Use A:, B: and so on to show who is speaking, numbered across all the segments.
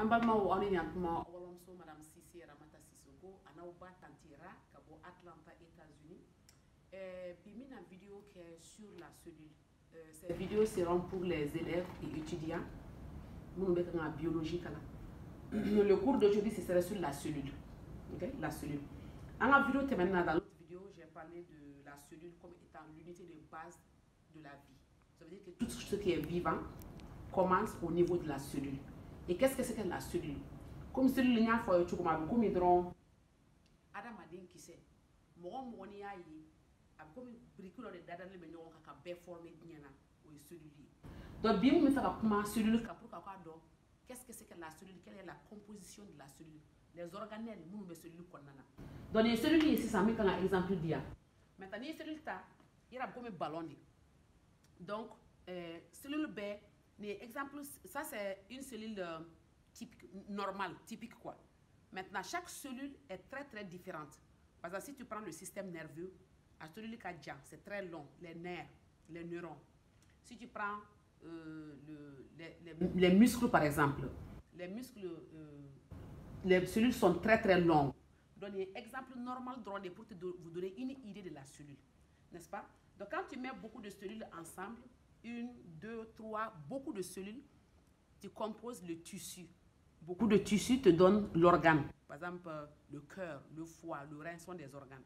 A: Ambalma ou en Yankma, Olomso, Madame Sissi Ramata Sissoko, Anaouba Tantira, Cabo Atlanta, États-Unis. Puis mis une vidéo qui est sur la cellule. Ces vidéos seront pour les élèves et étudiants. Nous mettons en biologie. Le cours d'aujourd'hui, ce sera sur la cellule. Okay? La cellule. En la vidéo, maintenant, dans l'autre vidéo, j'ai parlé de la cellule comme étant l'unité de base de la vie. Ça veut dire que tout ce qui est vivant commence au niveau de la cellule. Et qu'est-ce que c'est que la cellule? Comme cellule, il y a un peu comme hydron. Adam a dit qui c'est. Moi, moi, ni aïe. Comme bricule de dada le menyo kaka be formé diana ou cellule. Donc bien me faire comment cellule pour do. Qu'est-ce que c'est que la cellule? Quelle est la composition de la cellule? Les organelles nous be cellule konana. Donc les cellules ici ça met un exemple dia. Maintenant les cellules ta il y a comme ballon. Donc cellule B exemple ça c'est une cellule typique normale, typique quoi. Maintenant chaque cellule est très différente. Par exemple si tu prends le système nerveux, la cellule cardiaque, c'est très long, les nerfs, les neurones. Si tu prends les muscles, par exemple, les muscles, les cellules sont très longues. Donc, exemple normal pour vous donner une idée de la cellule, n'est-ce pas? Donc, quand tu mets beaucoup de cellules ensemble, 1, 2, 3, beaucoup de cellules, tu composes le tissu. Beaucoup de tissus te donnent l'organe. Par exemple, le cœur, le foie, le rein sont des organes.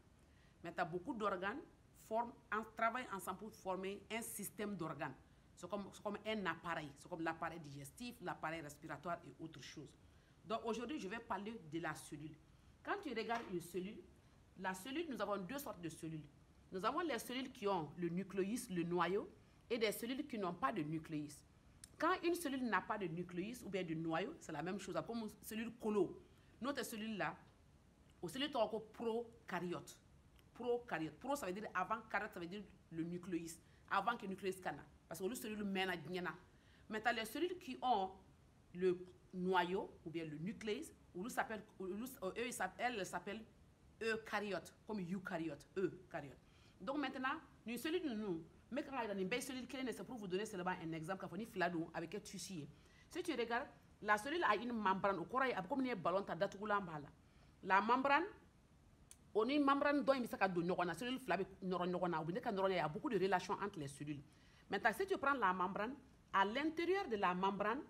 A: Mais tu as beaucoup d'organes travaillent ensemble pour former un système d'organes. C'est comme un appareil. C'est comme l'appareil digestif, l'appareil respiratoire et autre chose. Donc aujourd'hui, je vais parler de la cellule. Quand tu regardes une cellule, la cellule, nous avons deux sortes de cellules. Nous avons les cellules qui ont le nucléus, le noyau, et des cellules qui n'ont pas de nucléus. Quand une cellule n'a pas de nucléus ou bien de noyau, c'est la même chose. Comme une cellule colo. Notre cellule-là, aux cellules prokaryotes. Prokaryote. Pro, ça veut dire avant, karyote, ça veut dire le nucléus. Avant que le nucléus cana. Parce que les cellules mènent à Diana. Maintenant, les cellules qui ont le noyau, ou bien le nucléus, elles s'appellent eucaryotes, comme eucaryotes, eucaryotes. Donc maintenant, une cellule, nous, mais quand on a une belle cellule, c'est pour vous donner seulement un exemple, quand on flado avec un tissu. Si tu regardes, la cellule a une membrane, au courant, comme un ballon, la membrane, on a une membrane dont il y a beaucoup de relations entre les cellules. Maintenant, si tu prends la membrane, à l'intérieur de la membrane,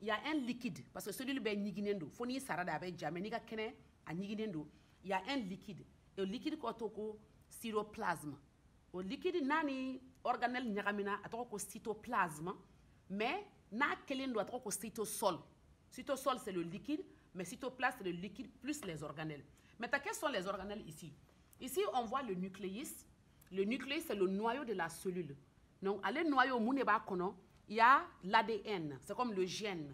A: il y a un liquide. Parce que la cellule est niginendo. Il y a un liquide. Et le liquide est cytoplasme. Le liquide nani organelle nyagamina est cytoplasme. Mais na kelen doit être cytosol. Cytosol c'est le liquide, mais cytoplasme c'est le liquide plus les organelles. Maintenant, quels sont les organelles ici? Ici, on voit le nucléus. Le nucléus, c'est le noyau de la cellule. Donc, à le noyau, il y a l'ADN. C'est comme le gène.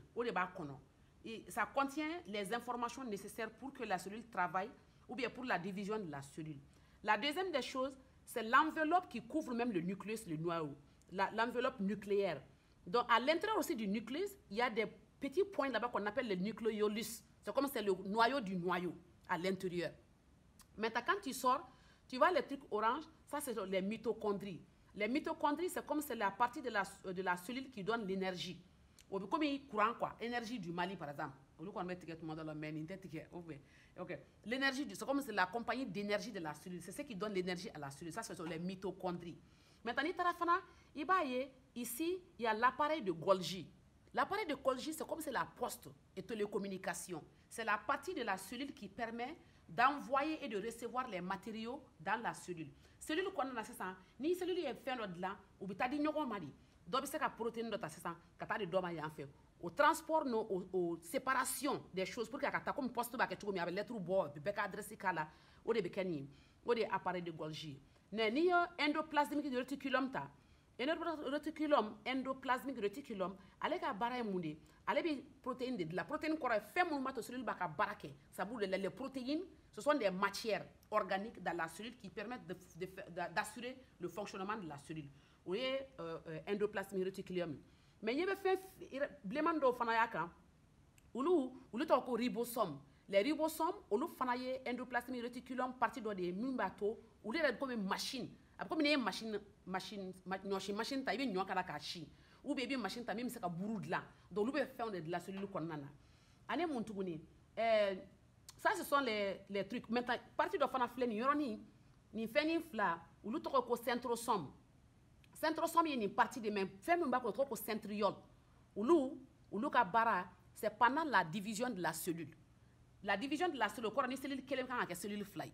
A: Et ça contient les informations nécessaires pour que la cellule travaille ou bien pour la division de la cellule. La deuxième des choses, c'est l'enveloppe qui couvre même le nucléus, le noyau. L'enveloppe nucléaire. Donc, à l'intérieur aussi du nucléus, il y a des petits points là-bas qu'on appelle les nucléolus. C'est comme c'est le noyau du noyau à l'intérieur. Maintenant, quand tu sors, tu vois les trucs orange, ça c'est les mitochondries. Les mitochondries, c'est comme c'est la partie de la cellule qui donne l'énergie. Comme il courant quoi, énergie du Mali par exemple. L'énergie, c'est comme c'est la compagnie d'énergie de la cellule. C'est ce qui donne l'énergie à la cellule. Ça, ce sont les mitochondries. Maintenant, ici, il y a l'appareil de Golgi. L'appareil de Golgi, c'est comme c'est la poste et télécommunication. C'est la partie de la cellule qui permet d'envoyer et de recevoir les matériaux dans la cellule. Cellule qu'on a, c'est ça. Ni cellule est fait là, ou bien dit n'y mari. Donc c'est la protéine de ta c'est ça. Quand tu dois en fait. Au transport, aux séparation des choses pour que tu comme poste ba que tu comme avec lettre bois, puis que adresse kala, ou des bekani, ou des appareils de Golgi. Ni endoplasmique de réticulum ta. Réticulum, endoplasmique réticulum, allez à barre moudé, allez bien protéines de la protéine qu'on a fait mon mato cellule baka barake. Ça bout les protéines, ce sont des matières organiques dans la cellule qui permettent d'assurer le fonctionnement de la cellule. Vous voyez, endoplasmique réticulum. Mais il y a fait blémando fanayaka, ou nous t'as ribosome. Les ribosomes, ou nous fanaye endoplasmique réticulum partie de des mumbato, ou les comme une machine. Comme une machine, t'as bien ou bien machine t'as même ça bourou de là. Donc nous faire de la cellule qu'on a. Ane Montuguni. Ça, ce sont les trucs. Maintenant, partie de Fanafle, ni fait fla, ou l'autre ko centrosome. Centrosome, il y a une partie de même. Fait même pas ko centriole. Ou ka bara, c'est pendant la division de la cellule. La division de la cellule, quoi, ni cellule kelen kan ka cellule fly.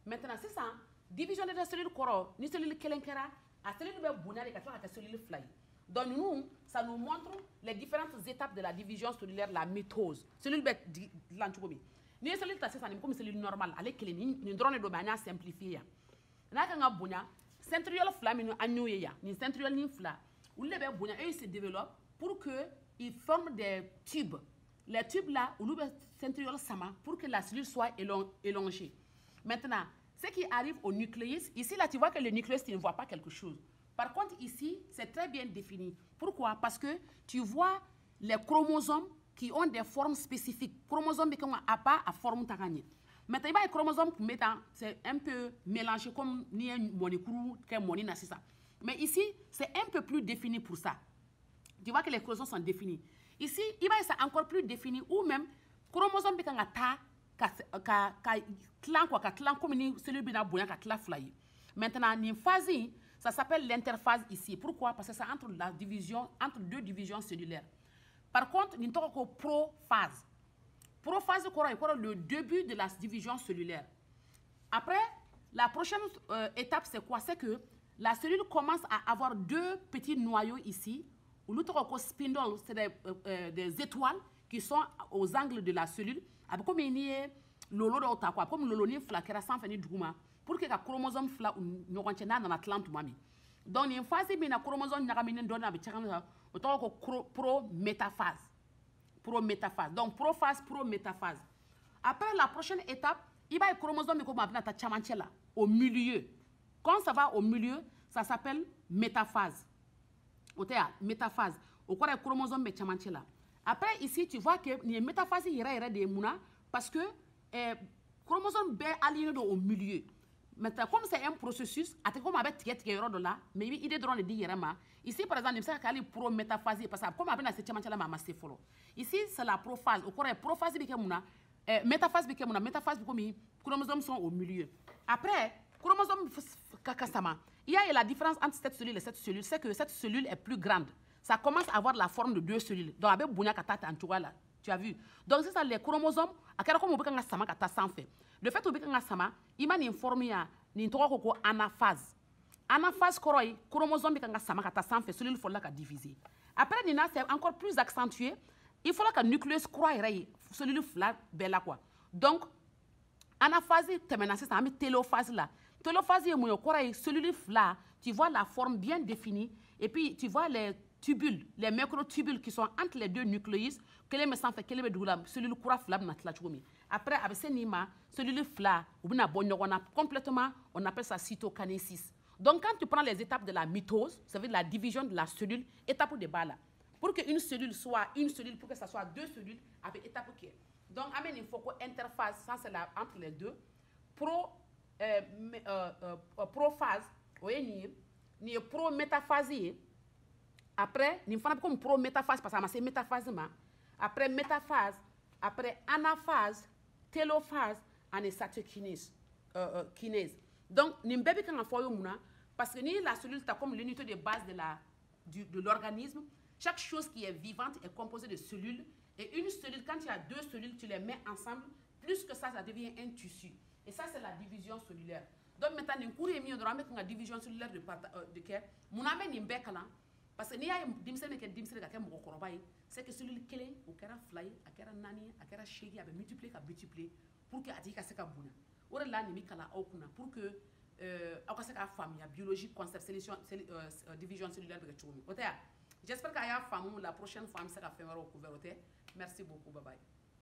A: Maintenant, c'est ça. Division de la cellule quoi, ni cellule kelen kera, a cellule be bouna de ka cellule fly. Donc nous, ça nous montre les différentes étapes de la division cellulaire, la mitose. Cellule be l'antukomi. Ni cellule ta c'est ça, ni comme cellule normale, ale kelen ni drone do bana simplifier. Na ka nga bouna, centriole fly mi anyoye ya, ni centriole ni fly. Ou le be bouna et il se développe pour que il forme des tubes. Les tubes là, ou le centriole sama pour que la cellule soit élongée. Maintenant, ce qui arrive au nucléus, ici là tu vois que le nucléus tu ne vois pas quelque chose. Par contre ici, c'est très bien défini. Pourquoi? Parce que tu vois les chromosomes qui ont des formes spécifiques. Chromosomes qui ont à forme taganie. Maintenant, il y a des chromosomes qui c'est un peu mélangé comme ni un monicrou, comme monina, c'est ça. Mais ici, c'est un peu plus défini pour ça. Tu vois que les chromosomes sont définis. Ici, il va être encore plus défini ou même chromosome qui clan comme ni cellule bina boya ka clan fly. Maintenant, ni phase, ça s'appelle l'interphase ici. Pourquoi? Parce que c'est entre la division, entre deux divisions cellulaires. Par contre, ni toko prophase. Prophase c'est le début de la division cellulaire. Après, la prochaine étape c'est quoi? C'est que la cellule commence à avoir deux petits noyaux ici. Ou l'autre spindle, c'est des étoiles qui sont aux angles de la cellule. Comme il y a lolo do ta quoi, comme lolo ni flakera sans finir duguma pour que le chromosome fla no konchena na atlante mami. Donc une phase bi na chromosome na kamine do na bi chakana o to ko prométaphase. Prométaphase. Donc prophase, prométaphase. Après la prochaine étape, il va y chromosome comme abna ta chamanchela au milieu. Quand ça va au milieu, ça s'appelle métaphase. Métaphase. Au quoi le chromosome est chamanchela. Après ici tu vois que ni métaphase ira de mouna parce que chromosome B aligné au milieu. Maintenant, comme c'est un processus, comme avec là, mais il est drôle de dire ici par exemple, il s'agit de prométaphase parce que comme avec la septième la maman c'est follow. Ici c'est la prophase. Au quoi prophase bi kemuna, métaphase bi kemuna, métaphase bi comme chromosomes sont au milieu. Après chromosome kakasama, il y a la différence entre cette cellule et cette cellule, c'est que cette cellule est plus grande. Ça commence à avoir la forme de deux cellules. Donc avec bunya katata en là. Tu as vu? Donc c'est ça les chromosomes, à quel moment on sama kata sans fait. Le fait que on sama, il m'a informé à ni ko anaphase. Anaphase koroy, chromosome bi sama kata sans fait, cellule faut là diviser. Après nina c'est encore plus accentué, il faut là que nucléus croit cellule fla bella quoi. Donc anaphase terminale c'est ça, mais télophase là. Télophase est mon koroy cellule fla, tu vois la forme bien définie et puis tu vois les tubules, les microtubules qui sont entre les deux nucléus, que les médecins font que les médoulas, cellule coura flamme na tlachoumi. Après avec ces nima, cellule fla, ou bien on a complètement, on appelle ça cytokinésis. Donc quand tu prends les étapes de la mitose, ça veut dire la division de la cellule, étape de bas là. Pour qu'une cellule soit une cellule, pour que ça soit deux cellules, avec étape qui est. Donc amen il faut qu'on interface, ça c'est là entre les deux. Prophase, oui ni prométaphase. Après, nous faisons comme prométaphase parce que c'est métaphase. Après métaphase, après anaphase, télophase, et cytokinèse. Donc, nous avons parce que la cellule est comme l'unité de base de l'organisme. Chaque chose qui est vivante est composée de cellules. Et une cellule, quand tu as deux cellules, tu les mets ensemble. Plus que ça, ça devient un tissu. Et ça, c'est la division cellulaire. Donc, maintenant, nous avons une division cellulaire de quai. Nous avons une bécala. Parce que si vous avez c'est que celui qui est au kera fly, à kera nani, à kera shady, à multiplier, pour que atika se kabuna. Ou là ni mikala okuna pour que akaseka famille, biologie, concept, division cellulaire de chumi. J'espère qu'il y a famille la prochaine fois, ça va faire au couvert. Merci beaucoup, bye bye.